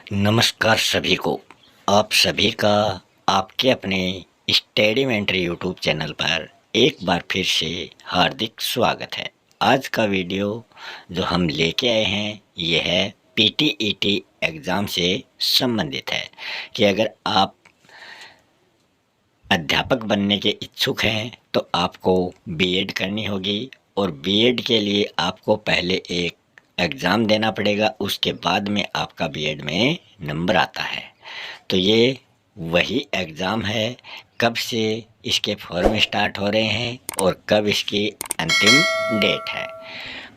नमस्कार सभी को। आप सभी का आपके अपने स्टडी मेंटर यूट्यूब चैनल पर एक बार फिर से हार्दिक स्वागत है। आज का वीडियो जो हम लेके आए हैं ये है पीटीईटी एग्ज़ाम से संबंधित है कि अगर आप अध्यापक बनने के इच्छुक हैं तो आपको बीएड करनी होगी और बीएड के लिए आपको पहले एक एग्ज़ाम देना पड़ेगा, उसके बाद में आपका बीएड में नंबर आता है। तो ये वही एग्ज़ाम है। कब से इसके फॉर्म स्टार्ट हो रहे हैं और कब इसकी अंतिम डेट है,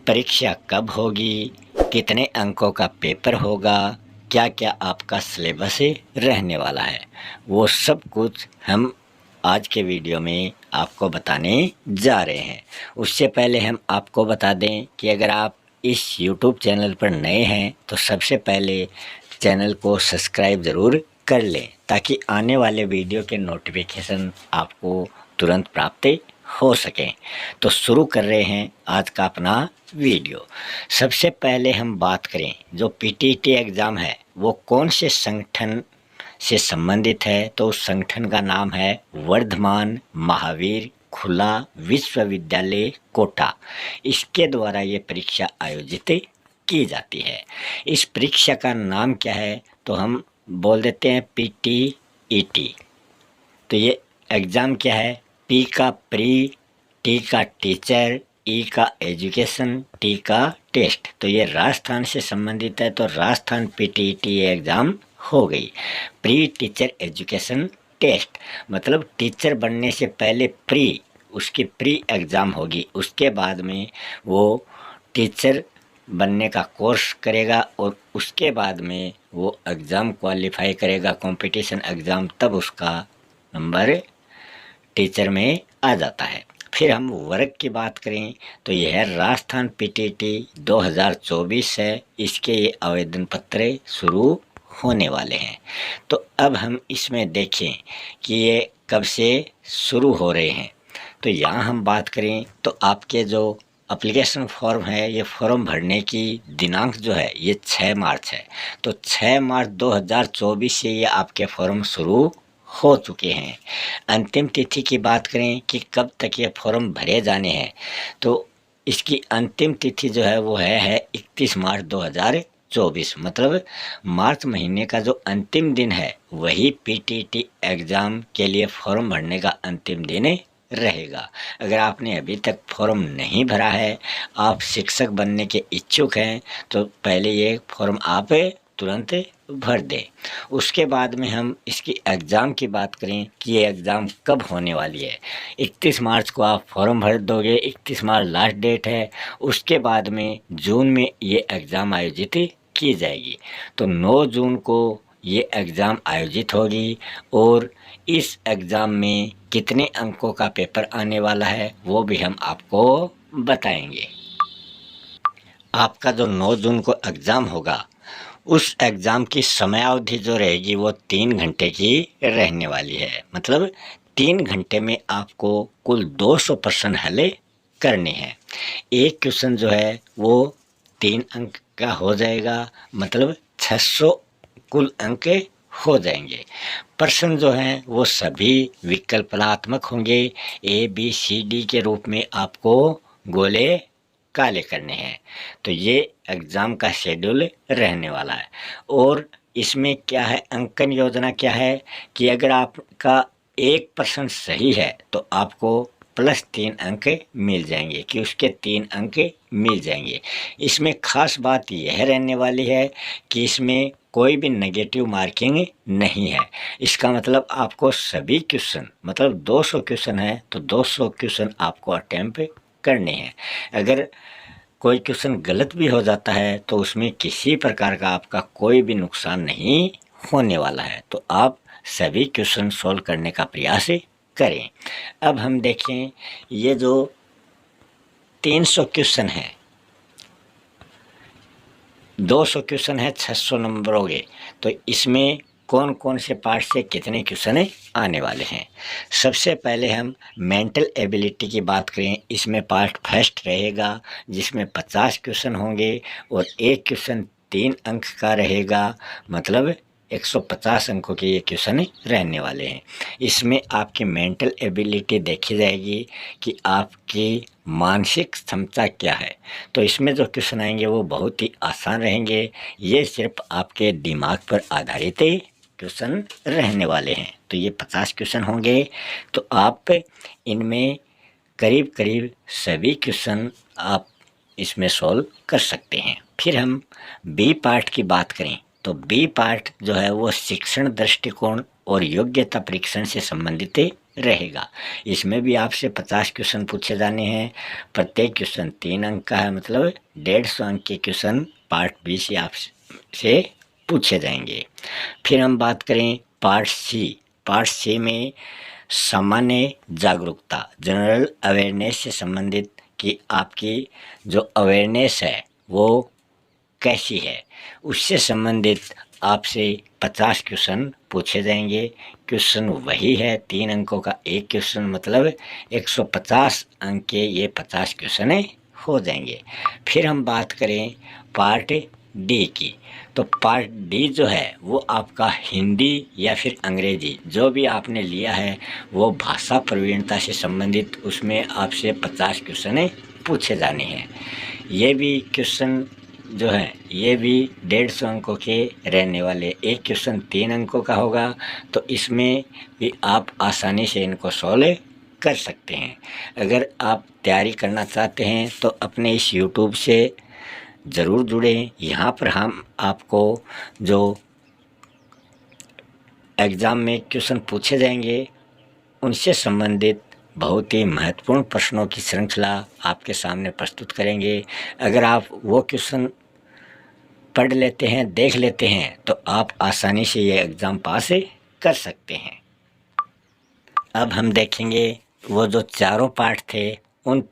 परीक्षा कब होगी, कितने अंकों का पेपर होगा, क्या क्या आपका सिलेबस रहने वाला है, वो सब कुछ हम आज के वीडियो में आपको बताने जा रहे हैं। उससे पहले हम आपको बता दें कि अगर आप इस YouTube चैनल पर नए हैं तो सबसे पहले चैनल को सब्सक्राइब ज़रूर कर लें ताकि आने वाले वीडियो के नोटिफिकेशन आपको तुरंत प्राप्त हो सकें। तो शुरू कर रहे हैं आज का अपना वीडियो। सबसे पहले हम बात करें जो पीटीईटी एग्ज़ाम है वो कौन से संगठन से संबंधित है, तो उस संगठन का नाम है वर्धमान महावीर खुला विश्वविद्यालय कोटा। इसके द्वारा ये परीक्षा आयोजित की जाती है। इस परीक्षा का नाम क्या है, तो हम बोल देते हैं पीटीईटी। तो ये एग्ज़ाम क्या है, पी का प्री, टी का टीचर, ई का एजुकेशन, टी का टेस्ट। तो ये राजस्थान से संबंधित है, तो राजस्थान पीटीईटी एग्ज़ाम हो गई। प्री टीचर एजुकेशन टेस्ट मतलब टीचर बनने से पहले प्री, उसकी प्री एग्ज़ाम होगी, उसके बाद में वो टीचर बनने का कोर्स करेगा और उसके बाद में वो एग्ज़ाम क्वालिफाई करेगा, कंपटीशन एग्ज़ाम, तब उसका नंबर टीचर में आ जाता है। फिर हम वर्ग की बात करें तो यह है राजस्थान पीटीईटी 2024 है। इसके ये आवेदन पत्र शुरू होने वाले हैं। तो अब हम इसमें देखें कि ये कब से शुरू हो रहे हैं। तो यहाँ हम बात करें तो आपके जो एप्लीकेशन फॉर्म है, ये फॉर्म भरने की दिनांक जो है ये 6 मार्च है। तो 6 मार्च 2024 से ये आपके फॉर्म शुरू हो चुके हैं। अंतिम तिथि की बात करें कि कब तक ये फॉर्म भरे जाने हैं, तो इसकी अंतिम तिथि जो है वो है 31 मार्च 2024। मतलब मार्च महीने का जो अंतिम दिन है वही पीटीईटी एग्ज़ाम के लिए फॉर्म भरने का अंतिम दिन रहेगा। अगर आपने अभी तक फॉर्म नहीं भरा है, आप शिक्षक बनने के इच्छुक हैं, तो पहले ये फॉर्म आप तुरंत भर दें। उसके बाद में हम इसकी एग्ज़ाम की बात करें कि ये एग्ज़ाम कब होने वाली है। 31 मार्च को आप फॉर्म भर दोगे, 31 मार्च लास्ट डेट है। उसके बाद में जून में ये एग्ज़ाम आयोजित की जाएगी। तो 9 जून को ये एग्ज़ाम आयोजित होगी और इस एग्ज़ाम में कितने अंकों का पेपर आने वाला है वो भी हम आपको बताएंगे। आपका जो 9 जून को एग्ज़ाम होगा उस एग्ज़ाम की समयावधि जो रहेगी वो 3 घंटे की रहने वाली है। मतलब 3 घंटे में आपको कुल 200 प्रश्न हल करने हैं। एक क्वेश्चन जो है वो 3 अंक का हो जाएगा, मतलब 600 कुल अंक हो जाएंगे। प्रश्न जो हैं वो सभी विकल्पनात्मक होंगे। ए बी सी डी के रूप में आपको गोले काले करने हैं। तो ये एग्ज़ाम का शेड्यूल रहने वाला है। और इसमें क्या है, अंकन योजना क्या है कि अगर आपका एक प्रश्न सही है तो आपको +3 अंक मिल जाएंगे, कि उसके 3 अंक मिल जाएंगे। इसमें ख़ास बात यह रहने वाली है कि इसमें कोई भी नेगेटिव मार्किंग नहीं है। इसका मतलब आपको सभी क्वेश्चन, मतलब 200 क्वेश्चन है तो 200 क्वेश्चन आपको अटेम्प्ट करने हैं। अगर कोई क्वेश्चन गलत भी हो जाता है तो उसमें किसी प्रकार का आपका कोई भी नुकसान नहीं होने वाला है। तो आप सभी क्वेश्चन सॉल्व करने का प्रयास करें। अब हम देखें ये जो 300 क्वेश्चन है, 200 क्वेश्चन है, 600 नंबर हो गए, तो इसमें कौन कौन से पार्ट से कितने क्वेश्चन आने वाले हैं। सबसे पहले हम मेंटल एबिलिटी की बात करें, इसमें पार्ट फर्स्ट रहेगा जिसमें 50 क्वेश्चन होंगे और एक क्वेश्चन 3 अंक का रहेगा, मतलब 150 अंकों के ये क्वेश्चन रहने वाले हैं। इसमें आपकी मेंटल एबिलिटी देखी जाएगी कि आपकी मानसिक क्षमता क्या है। तो इसमें जो क्वेश्चन आएंगे वो बहुत ही आसान रहेंगे, ये सिर्फ आपके दिमाग पर आधारित क्वेश्चन रहने वाले हैं। तो ये 50 क्वेश्चन होंगे, तो आप इनमें करीब करीब सभी क्वेश्चन आप इसमें सॉल्व कर सकते हैं। फिर हम बी पार्ट की बात करें तो बी पार्ट जो है वो शिक्षण दृष्टिकोण और योग्यता परीक्षण से संबंधित रहेगा। इसमें भी आपसे 50 क्वेश्चन पूछे जाने हैं। प्रत्येक क्वेश्चन 3 अंक का है, मतलब 150 अंक के क्वेश्चन पार्ट बी से आपसे पूछे जाएंगे। फिर हम बात करें पार्ट सी में सामान्य जागरूकता, जनरल अवेयरनेस से संबंधित कि आपकी जो अवेयरनेस है वो कैसी है, उससे संबंधित आपसे 50 क्वेश्चन पूछे जाएंगे। क्वेश्चन वही है, 3 अंकों का एक क्वेश्चन, मतलब 150 अंक के ये 50 क्वेश्चन हो जाएंगे। फिर हम बात करें पार्ट डी की, तो पार्ट डी जो है वो आपका हिंदी या फिर अंग्रेजी जो भी आपने लिया है वो भाषा प्रवीणता से संबंधित, उसमें आपसे 50 क्वेश्चन पूछे जाने हैं। ये भी क्वेश्चन जो है ये भी 150 अंकों के रहने वाले। एक क्वेश्चन 3 अंकों का होगा, तो इसमें भी आप आसानी से इनको सॉल्व कर सकते हैं। अगर आप तैयारी करना चाहते हैं तो अपने इस YouTube से ज़रूर जुड़ें। यहाँ पर हम आपको जो एग्ज़ाम में क्वेश्चन पूछे जाएंगे उनसे संबंधित बहुत ही महत्वपूर्ण प्रश्नों की श्रृंखला आपके सामने प्रस्तुत करेंगे। अगर आप वो क्वेश्चन पढ़ लेते हैं, देख लेते हैं, तो आप आसानी से ये एग्ज़ाम पास कर सकते हैं। अब हम देखेंगे वो जो चारों पार्ट थे उन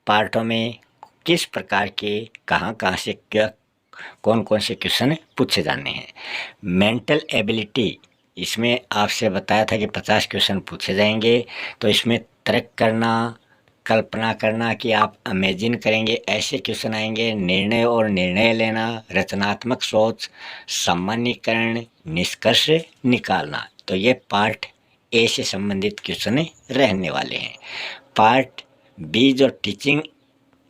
पार्टों में किस प्रकार के कहाँ से क्या कौन कौन से क्वेश्चन पूछे जाने हैं। मेंटल एबिलिटी, इसमें आपसे बताया था कि 50 क्वेश्चन पूछे जाएंगे। तो इसमें तर्क करना, कल्पना करना कि आप इमेजिन करेंगे ऐसे क्वेश्चन आएंगे। निर्णय और निर्णय लेना, रचनात्मक सोच, सामान्यीकरण, निष्कर्ष निकालना। तो ये पार्ट ए से संबंधित क्वेश्चन रहने वाले हैं। पार्ट बी जो टीचिंग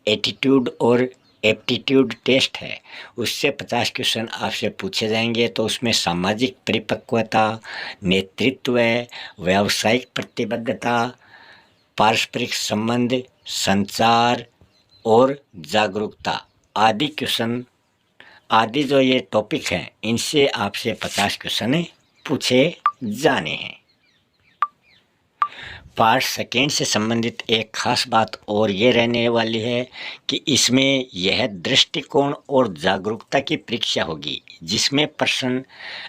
एटीट्यूड और एप्टीट्यूड टेस्ट है उससे 50 क्वेश्चन आपसे पूछे जाएंगे। तो उसमें सामाजिक परिपक्वता, नेतृत्व, व्यावसायिक प्रतिबद्धता, पारस्परिक संबंध, संचार और जागरूकता आदि क्वेश्चन आदि जो ये टॉपिक हैं इनसे आपसे 50 क्वेश्चन पूछे जाने हैं। पार्ट सेकेंड से संबंधित एक खास बात और ये रहने वाली है कि इसमें यह दृष्टिकोण और जागरूकता की परीक्षा होगी, जिसमें प्रश्न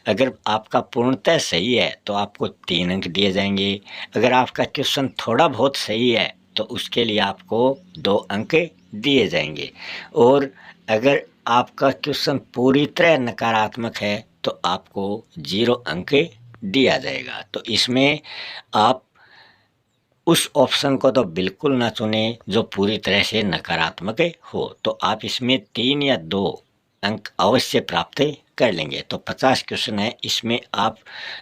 अगर आपका पूर्णतः सही है तो आपको 3 अंक दिए जाएंगे। अगर आपका क्वेश्चन थोड़ा बहुत सही है तो उसके लिए आपको 2 अंक दिए जाएंगे, और अगर आपका क्वेश्चन पूरी तरह नकारात्मक है तो आपको 0 अंक दिया जाएगा। तो इसमें आप उस ऑप्शन को तो बिल्कुल ना चुनें जो पूरी तरह से नकारात्मक हो। तो आप इसमें 3 या 2 अंक अवश्य प्राप्त कर लेंगे। तो 50 क्वेश्चन है, इसमें आप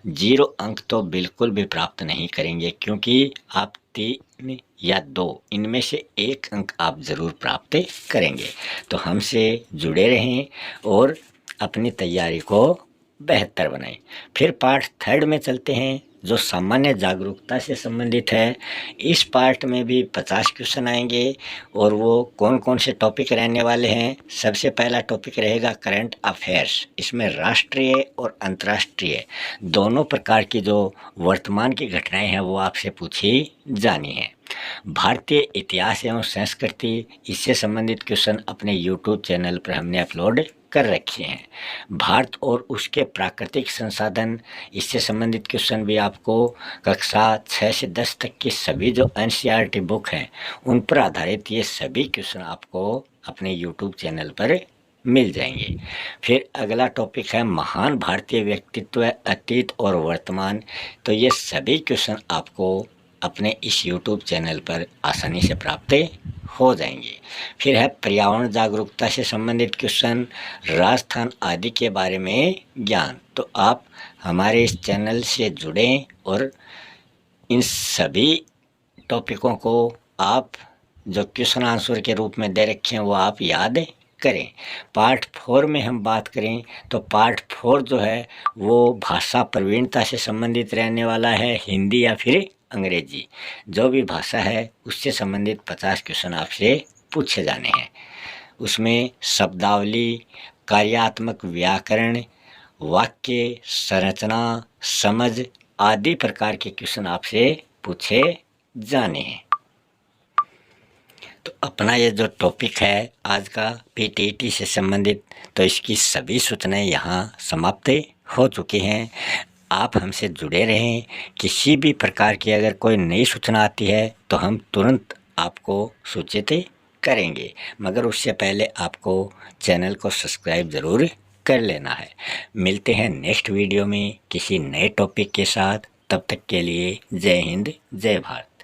0 अंक तो बिल्कुल भी प्राप्त नहीं करेंगे, क्योंकि आप 3 या 2 इनमें से 1 अंक आप ज़रूर प्राप्त करेंगे। तो हमसे जुड़े रहें और अपनी तैयारी को बेहतर बनाएं। फिर पार्ट थर्ड में चलते हैं जो सामान्य जागरूकता से संबंधित है। इस पार्ट में भी 50 क्वेश्चन आएंगे, और वो कौन कौन से टॉपिक रहने वाले हैं। सबसे पहला टॉपिक रहेगा करंट अफेयर्स। इसमें राष्ट्रीय और अंतर्राष्ट्रीय दोनों प्रकार की जो वर्तमान की घटनाएं हैं वो आपसे पूछी जानी है। भारतीय इतिहास एवं संस्कृति, इससे संबंधित क्वेश्चन अपने यूट्यूब चैनल पर हमने अपलोड कर रखे हैं। भारत और उसके प्राकृतिक संसाधन, इससे संबंधित क्वेश्चन भी आपको कक्षा 6 से 10 तक की सभी जो एनसीईआरटी बुक हैं उन पर आधारित ये सभी क्वेश्चन आपको अपने यूट्यूब चैनल पर मिल जाएंगे। फिर अगला टॉपिक है महान भारतीय व्यक्तित्व, अतीत और वर्तमान। तो ये सभी क्वेश्चन आपको अपने इस YouTube चैनल पर आसानी से प्राप्त हो जाएंगे। फिर है पर्यावरण जागरूकता से संबंधित क्वेश्चन, राजस्थान आदि के बारे में ज्ञान। तो आप हमारे इस चैनल से जुड़ें और इन सभी टॉपिकों को आप जो क्वेश्चन आंसर के रूप में दे रखे हैं वो आप याद करें। पार्ट 4 में हम बात करें तो पार्ट 4 जो है वो भाषा प्रवीणता से संबंधित रहने वाला है, हिंदी या फिर अंग्रेजी जो भी भाषा है उससे संबंधित 50 क्वेश्चन आपसे पूछे जाने हैं। उसमें शब्दावली, कार्यात्मक व्याकरण, वाक्य संरचना, समझ आदि प्रकार के क्वेश्चन आपसे पूछे जाने हैं। तो अपना ये जो टॉपिक है आज का पीटीईटी से संबंधित, तो इसकी सभी सूचनाएं यहाँ समाप्त हो चुकी हैं। आप हमसे जुड़े रहें। किसी भी प्रकार की अगर कोई नई सूचना आती है तो हम तुरंत आपको सूचित करेंगे, मगर उससे पहले आपको चैनल को सब्सक्राइब ज़रूर कर लेना है। मिलते हैं नेक्स्ट वीडियो में किसी नए टॉपिक के साथ। तब तक के लिए जय हिंद, जय भारत।